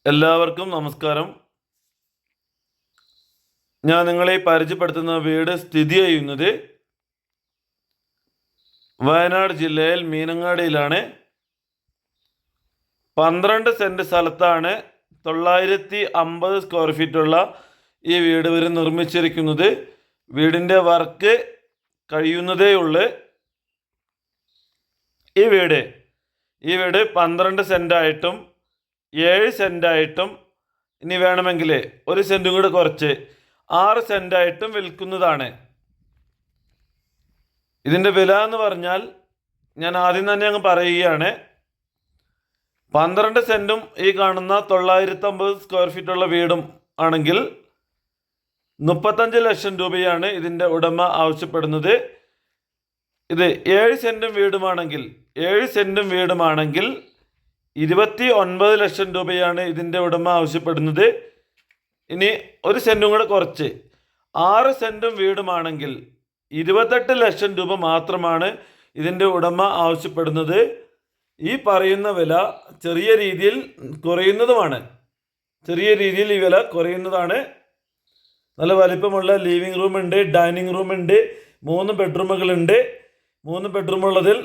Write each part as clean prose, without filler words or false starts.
എല്ലാവർക്കും നമസ്കാരം. ഞാൻ നിങ്ങളെ പരിചയപ്പെടുത്തുന്ന വീട് സ്ഥിതി ചെയ്യുന്നത് വയനാട് ജില്ലയിൽ മീനങ്ങാടിയിലാണ്. 12 സെൻറ്റ് സ്ഥലത്താണ് 950 സ്ക്വയർ ഫീറ്റുള്ള ഈ വീട് ഇവർ നിർമ്മിച്ചിരിക്കുന്നത്. വീടിൻ്റെ വർക്ക് കഴിയുന്നതേ ഉള്ളൂ. ഈ വീട് 12 സെൻറ്റായിട്ടും 7 സെൻറ്റായിട്ടും ഇനി വേണമെങ്കിൽ 1 സെൻറ്റും കൂടെ കുറച്ച് 6 സെൻറ്റായിട്ടും വിൽക്കുന്നതാണ്. ഇതിൻ്റെ വില എന്ന് പറഞ്ഞാൽ ഞാൻ ആദ്യം തന്നെ അങ്ങ് പറയുകയാണ്. 12 സെൻറ്റും ഈ കാണുന്ന 950 സ്ക്വയർ ഫീറ്റുള്ള വീടും ആണെങ്കിൽ 35 ലക്ഷം രൂപയാണ് ഇതിൻ്റെ ഉടമ ആവശ്യപ്പെടുന്നത്. ഇത് 7 സെൻറ്റും വീടുമാണെങ്കിൽ 29 ലക്ഷം രൂപയാണ് ഇതിൻ്റെ ഉടമ ആവശ്യപ്പെടുന്നത്. ഇനി 1 സെൻറ്റും കൂടെ കുറച്ച് 6 സെൻറ്റും വീടുമാണെങ്കിൽ 28 ലക്ഷം രൂപ മാത്രമാണ് ഇതിൻ്റെ ഉടമ ആവശ്യപ്പെടുന്നത്. ഈ പറയുന്ന വില ചെറിയ രീതിയിൽ ഈ വില കുറയുന്നതാണ്. നല്ല വലിപ്പമുള്ള ലിവിങ് റൂം ഉണ്ട്, ഡൈനിങ് റൂം ഉണ്ട്, 3 ബെഡ്റൂമുകളുണ്ട്. 3 ബെഡ്റൂമുള്ളതിൽ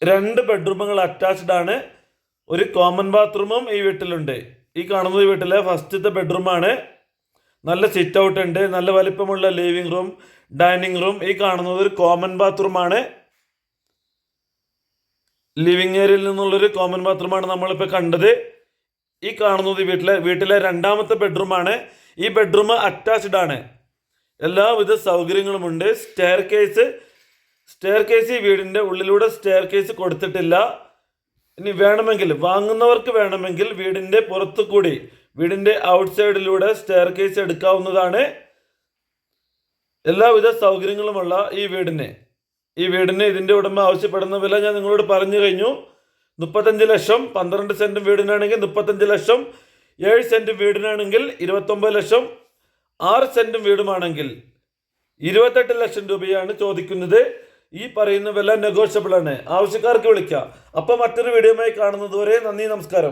2 ബെഡ്റൂമുകൾ അറ്റാച്ച്ഡ് ആണ്. ഒരു കോമൺ ബാത്റൂമും ഈ വീട്ടിലുണ്ട്. ഈ കാണുന്നത് വീട്ടിലെ ഫസ്റ്റത്തെ ബെഡ്റൂമാണ്. നല്ല സിറ്റ് ഔട്ട് ഉണ്ട്, നല്ല വലിപ്പമുള്ള ലിവിങ് റൂം, ഡൈനിങ് റൂം. ഈ കാണുന്നത് ഒരു കോമൺ ബാത്റൂമാണ്. ലിവിങ് ഏരിയയിൽ നിന്നുള്ളൊരു കോമൺ ബാത്റൂമാണ് നമ്മളിപ്പോൾ കണ്ടത്. ഈ കാണുന്നത് വീട്ടിലെ 2ാമത്തെ ബെഡ്റൂമാണ്. ഈ ബെഡ്റൂം അറ്റാച്ച്ഡ് ആണ്. എല്ലാവിധ സൗകര്യങ്ങളുമുണ്ട്. സ്റ്റെയർ കേസ് ഈ വീടിൻ്റെ ഉള്ളിലൂടെ സ്റ്റെയർ കേസ് കൊടുത്തിട്ടില്ല. ഇനി വാങ്ങുന്നവർക്ക് വേണമെങ്കിൽ വീടിൻ്റെ പുറത്തു കൂടി, വീടിൻ്റെ ഔട്ട് സൈഡിലൂടെ സ്റ്റെയർ കേസ് എടുക്കാവുന്നതാണ്. എല്ലാവിധ സൗകര്യങ്ങളുമുള്ള ഈ വീടിന് ഇതിൻ്റെ ഉടമ ആവശ്യപ്പെടുന്ന വില ഞാൻ നിങ്ങളോട് പറഞ്ഞു കഴിഞ്ഞു. 35 ലക്ഷം. 12 സെൻറ്റ് വീടിനാണെങ്കിൽ 35 ലക്ഷം. 7 സെൻറ്റ് വീടിനാണെങ്കിൽ 29 ലക്ഷം. 6 സെൻറ്റും വീടുമാണെങ്കിൽ 28 ലക്ഷം രൂപയാണ് ചോദിക്കുന്നത്. ഈ പറയുന്ന വില നെഗോഷ്യബിൾ ആണ്. ആവശ്യക്കാർക്ക് വിളിക്കാം. അപ്പോൾ മറ്റൊരു വീഡിയോയുമായി കാണുന്നത് വരെ നന്ദി, നമസ്കാരം.